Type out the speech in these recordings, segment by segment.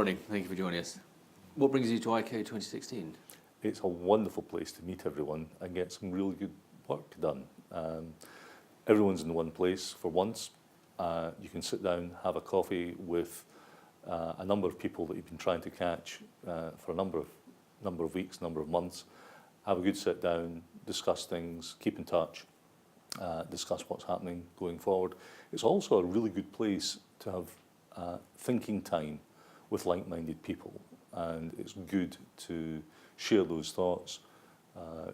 Ronnie, thank you for joining us. What brings you to ICOE 2016? It's a wonderful place to meet everyone and get some really good work done. Everyone's in one place for once. You can sit down, have a coffee with a number of people that you've been trying to catch for a number of weeks, number of months. Have a good sit down, discuss things, keep in touch, discuss what's happening going forward. It's also a really good place to have thinking time with like-minded people, and it's good to share those thoughts,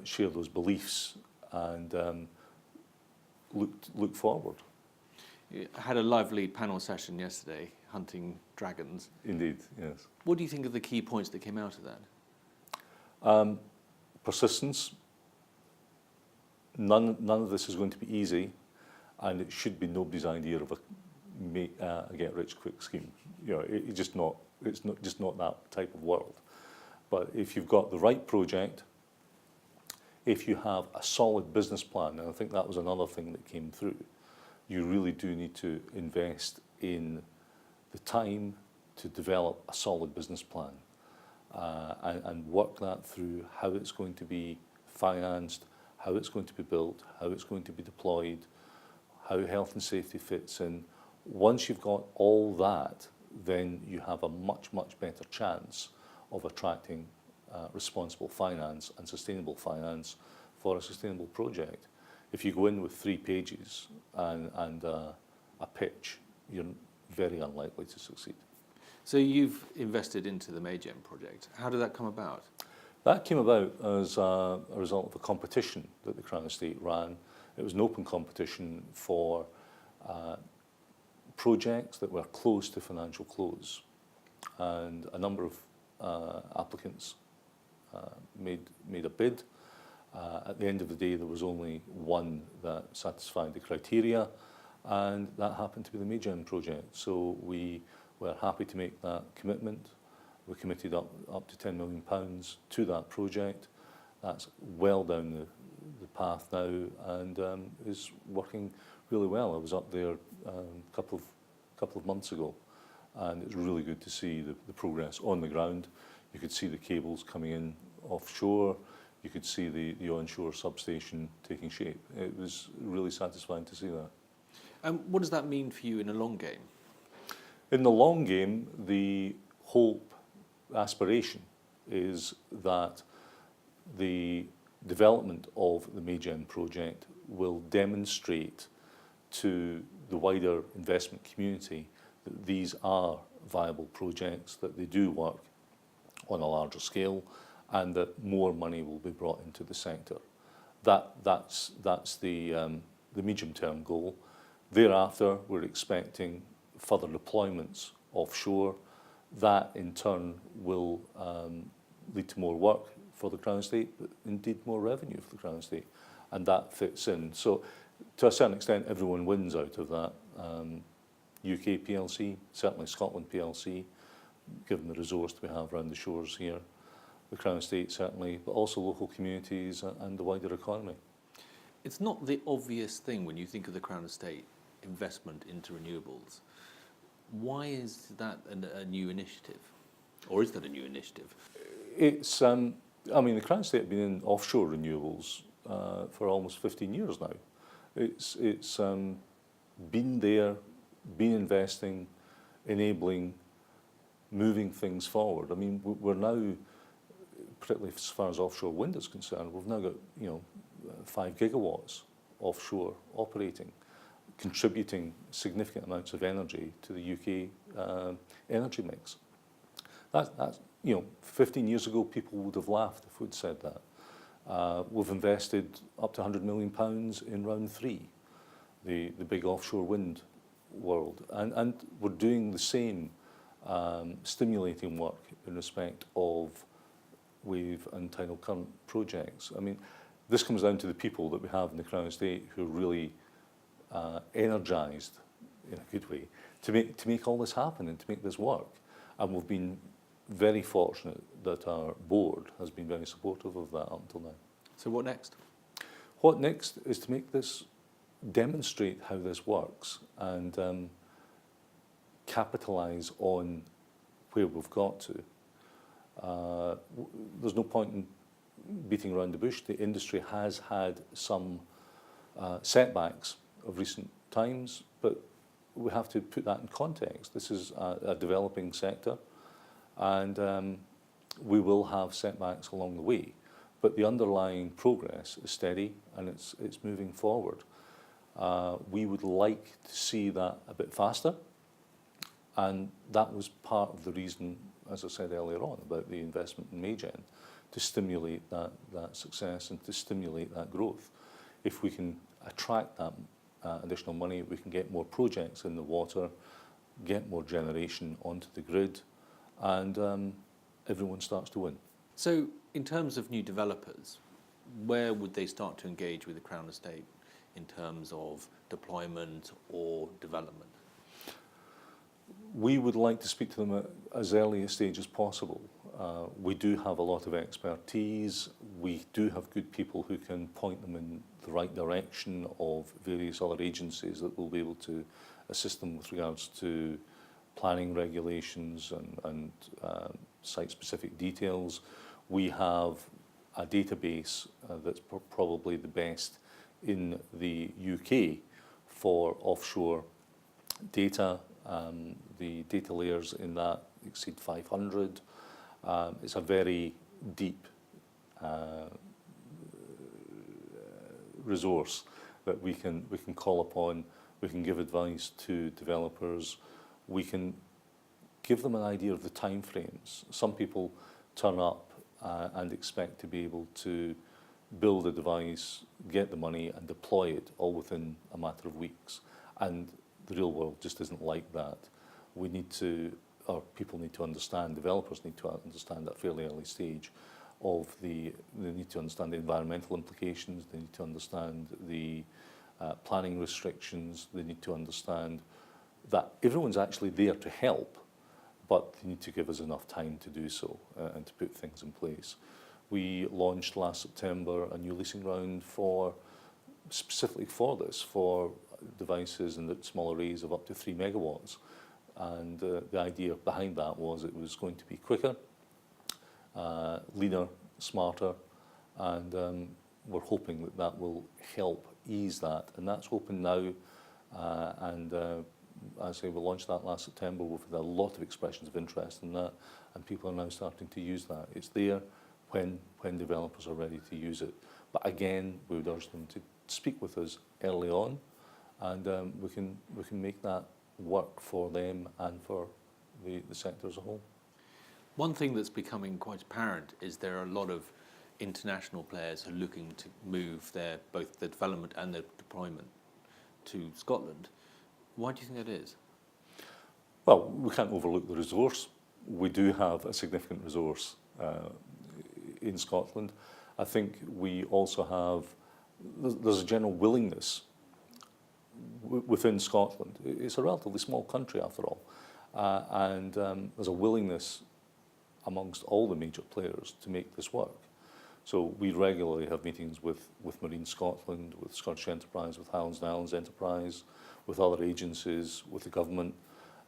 share those beliefs, and look forward. You had a lively panel session yesterday, hunting dragons. Indeed, yes. What do you think are the key points that came out of that? Persistence. None of this is going to be easy, and it should be nobody's idea of a get-rich-quick scheme. You know, it's just not that type of world. But if you've got the right project, if you have a solid business plan, and I think that was another thing that came through, you really do need to invest in the time to develop a solid business plan and work that through how it's going to be financed, how it's going to be built, how it's going to be deployed, how health and safety fits in. Once you've got all that, then you have a much better chance of attracting responsible finance and sustainable finance for a sustainable project. If you go in with 3 pages and a pitch, you're very unlikely to succeed. So you've invested into the Maygen project. How did that come about? That came about as a result of a competition that the Crown Estate ran. It was an open competition for projects that were close to financial close, and a number of applicants made a bid. At the end of the day, there was only one that satisfied the criteria, and that happened to be the Maygen project. So we were happy to make that commitment. We committed up to £10 million to that project. That's well down the path now, and is working really well. I was up there a couple of months ago, and it's really good to see the progress on the ground. You could see the cables coming in offshore. You could see the onshore substation taking shape. It was really satisfying to see that. What does that mean for you in a long game? In the long game, the hope, aspiration is that the development of the Maygen project will demonstrate to the wider investment community that these are viable projects, that they do work on a larger scale, and that more money will be brought into the sector. That's the medium-term goal. Thereafter, we're expecting further deployments offshore. That, in turn, will lead to more work for the Crown Estate, but indeed more revenue for the Crown Estate, and that fits in. So, to a certain extent, everyone wins out of that. UK PLC, certainly Scotland PLC, given the resource that we have around the shores here. The Crown Estate, certainly, but also local communities and the wider economy. It's not the obvious thing when you think of the Crown Estate investment into renewables. Why is that a new initiative? Or is that a new initiative? It's, I mean, the Crown Estate have been in offshore renewables for almost 15 years now. It's been there, been investing, enabling, moving things forward. I mean, we're now, particularly as far as offshore wind is concerned, we've now got 5 gigawatts offshore operating, contributing significant amounts of energy to the UK energy mix. That's 15 years ago, people would have laughed if we'd said that. We've invested up to £100 million in round 3, the big offshore wind world, and we're doing the same stimulating work in respect of wave and tidal current projects. I mean, this comes down to the people that we have in the Crown Estate who are really energised, in a good way, to make all this happen and to make this work. And we've been very fortunate that our board has been very supportive of that up until now. So what next? What next is to make this, demonstrate how this works, and capitalise on where we've got to. There's no point in beating around the bush. The industry has had some setbacks of recent times, but we have to put that in context. This is a developing sector, and we will have setbacks along the way. But the underlying progress is steady, and it's moving forward. We would like to see that a bit faster, and that was part of the reason, as I said earlier on, about the investment in Maygen, to stimulate that success and to stimulate that growth. If we can attract that additional money, we can get more projects in the water, get more generation onto the grid, and everyone starts to win. So, in terms of new developers, where would they start to engage with the Crown Estate in terms of deployment or development? We would like to speak to them at as early a stage as possible. We do have a lot of expertise. We do have good people who can point them in the right direction of various other agencies that will be able to assist them with regards to planning regulations and site-specific details. We have a database that's probably the best in the UK for offshore data. The data layers in that exceed 500. It's a very deep resource that we can call upon. We can give advice to developers. We can give them an idea of the timeframes. Some people turn up and expect to be able to build a device, get the money, and deploy it all within a matter of weeks. And the real world just isn't like that. We need to, or people need to understand, developers need to understand at a fairly early stage of they need to understand the environmental implications, they need to understand the planning restrictions, they need to understand that everyone's actually there to help, but they need to give us enough time to do so and to put things in place. We launched last September a new leasing round specifically for this, for devices and small arrays of up to 3 megawatts. And the idea behind that was it was going to be quicker, leaner, smarter, and we're hoping that that will help ease that. And that's open now, and as I say, we launched that last September. We've had a lot of expressions of interest in that, and people are now starting to use that. It's there when developers are ready to use it. But again, we would urge them to speak with us early on, and we can make that work for them and for the sector as a whole. One thing that's becoming quite apparent is there are a lot of international players who are looking to move both the development and the deployment to Scotland. Why do you think that is? Well, we can't overlook the resource. We do have a significant resource in Scotland. I think we also have, there's a general willingness within Scotland. It's a relatively small country after all, and there's a willingness amongst all the major players to make this work. So we regularly have meetings with Marine Scotland, with Scottish Enterprise, with Highlands and Islands Enterprise, with other agencies, with the government,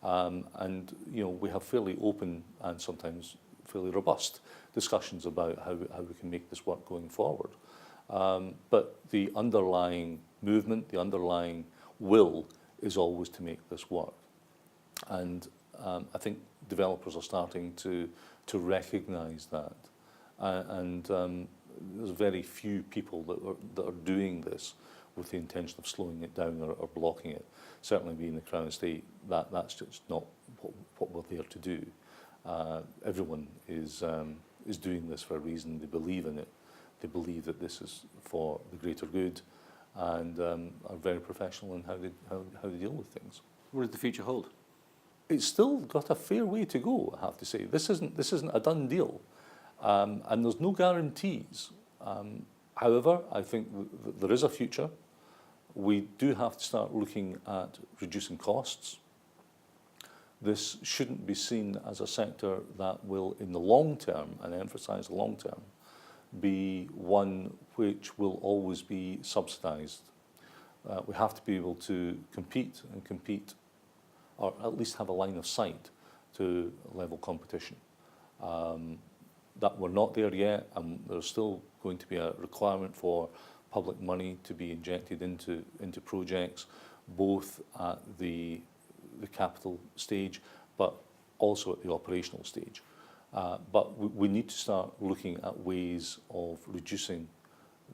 and we have fairly open and sometimes fairly robust discussions about how we can make this work going forward. But the underlying movement, the underlying will is always to make this work. And I think developers are starting to recognise that. And there's very few people that are doing this with the intention of slowing it down or blocking it. Certainly being the Crown Estate, that's just not what we're there to do. Everyone is doing this for a reason. They believe in it. They believe that this is for the greater good, and are very professional in how they deal with things. What does the future hold? It's still got a fair way to go, I have to say. This isn't a done deal, and there's no guarantees. However, I think there is a future. We do have to start looking at reducing costs. This shouldn't be seen as a sector that will, in the long term, and I emphasise long term, be one which will always be subsidised. We have to be able to compete, or at least have a line of sight to level competition. That we're not there yet, and there's still going to be a requirement for public money to be injected into projects, both at the capital stage, but also at the operational stage. But we need to start looking at ways of reducing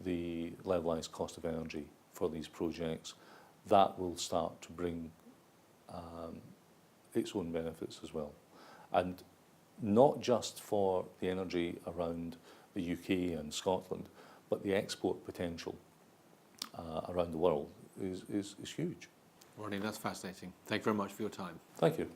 the levelised cost of energy for these projects. That will start to bring its own benefits as well. And not just for the energy around the UK and Scotland, but the export potential around the world is huge. Ronnie, that's fascinating. Thank you very much for your time. Thank you.